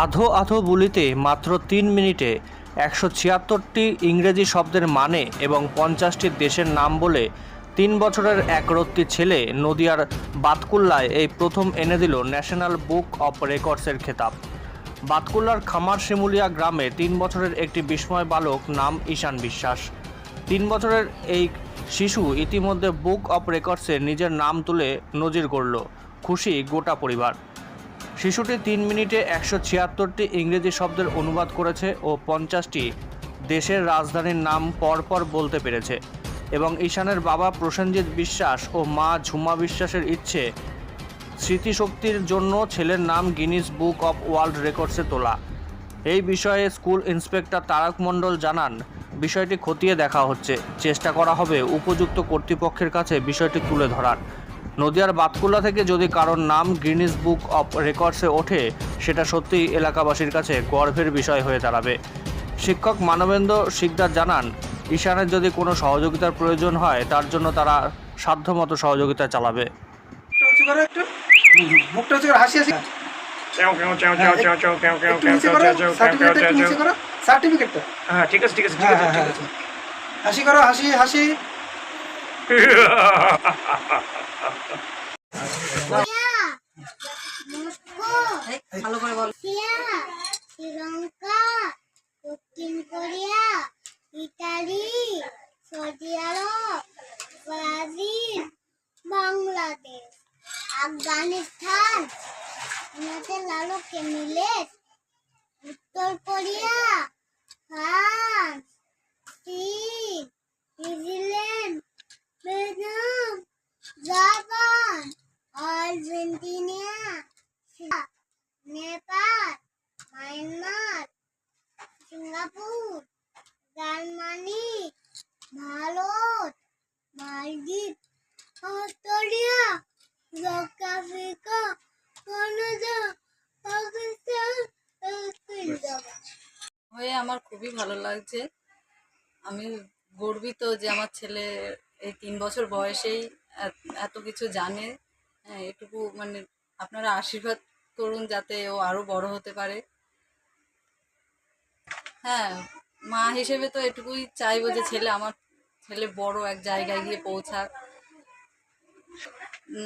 আধো আধো বলিতে মাত্র ৩ মিনিটে ১৭৬টি ইংরেজি শব্দের মানে এবং ৫০টি দেশের নাম বলে ৩ বছরের এক রত্তি ছেলে নদিয়ার বাতকুল্লায় এই প্রথম এনে দিল ন্যাশনাল বুক অব রেকর্ডসের খেতাব। বাতকুল্লার খামার শিমুলিয়া গ্রামে ৩ বছরের একটি বিস্ময় বালক, নাম ঈশান বিশ্বাস। ৩ বছরের এই শিশু ইতিমধ্যে বুক অব রেকর্ডসে নিজের নাম তুলে নজির গড়ল। খুশি গোটা পরিবার। শিশুটি ৩ মিনিটে ১৭৬টি ইংরেজি শব্দের অনুবাদ করেছে ও ৫০টি দেশের রাজধানীর নাম পরপর বলতে পেরেছে। এবং ঈশানের বাবা প্রসেনজিৎ বিশ্বাস ও মা ঝুমা বিশ্বাসের ইচ্ছে, স্মৃতিশক্তির জন্য ছেলের নাম গিনিস বুক অব ওয়ার্ল্ড রেকর্ডসে তোলা। এই বিষয়ে স্কুল ইন্সপেক্টর তারক মণ্ডল জানান, বিষয়টি খতিয়ে দেখা হচ্ছে, চেষ্টা করা হবে উপযুক্ত কর্তৃপক্ষের কাছে বিষয়টি তুলে ধরার। নদিয়ার বাতকুল্লা থেকে যদি কারোর নাম গিনিস বুক অব রেকর্ডসে ওঠে, সেটা সত্যিই এলাকাবাসীর কাছে গর্বের বিষয় হয়ে দাঁড়াবে। শিক্ষক মানবেন্দ্র শিকদার জানান, ঈশানের যদি কোনো সহযোগিতার প্রয়োজন হয় তার জন্য তারা সাধ্যমতো সহযোগিতা চালাবে। ভালো করে বল। শ্রীলঙ্কা, দক্ষিণ Korea, Italy, Saudi Arab, Brazil, Bangladesh, Afghanistan, United Arab Emirates, উত্তর কোরিয়া, ফ্রান্স, চীন, New Zealand, Vietnam, Japan, Argentina, Nepal, Myanmar, Singapore, Germany, Bharat, মালদ্বীপ, অস্ট্রেলিয়া, দক্ষিণ আফ্রিকা, কানাডা, পাকিস্তান, হয়ে আমার খুবই ভালো লাগছে। আমি গর্বিত যে আমার ছেলে এই ৩ বছর বয়সেই এত কিছু জানে। এটুকু মানে আপনারা আশীর্বাদ করুন যাতে ও আরও বড় হতে পারে। হ্যাঁ, মা হিসেবে তো এটুকুই চাইবো যে আমার ছেলে বড় এক জায়গায় গিয়ে পৌঁছাক।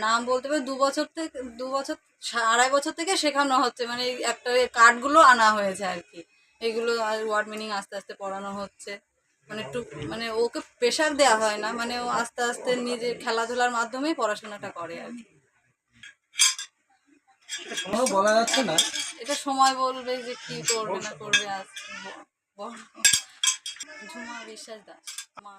নাম বলতে পারে 2 বছর থেকে 2 বছর 2.5 বছর থেকে শেখানো হচ্ছে, মানে একটা কার্ডগুলো আনা হয়েছে আর কি। এগুলো আর ওয়ার্ড মিনিং আস্তে আস্তে পড়ানো হচ্ছে। মানে একটু মানে ওকে প্রেশার দেওয়া হয় না, মানে ও আস্তে আস্তে নিজের খেলাধুলার মাধ্যমেই পড়াশোনাটা করে আর কি। বলা যাচ্ছে না, এটা সময় বলবে যে কি করবে না করবে। ঝুমা বিশ্বাস দাস মা।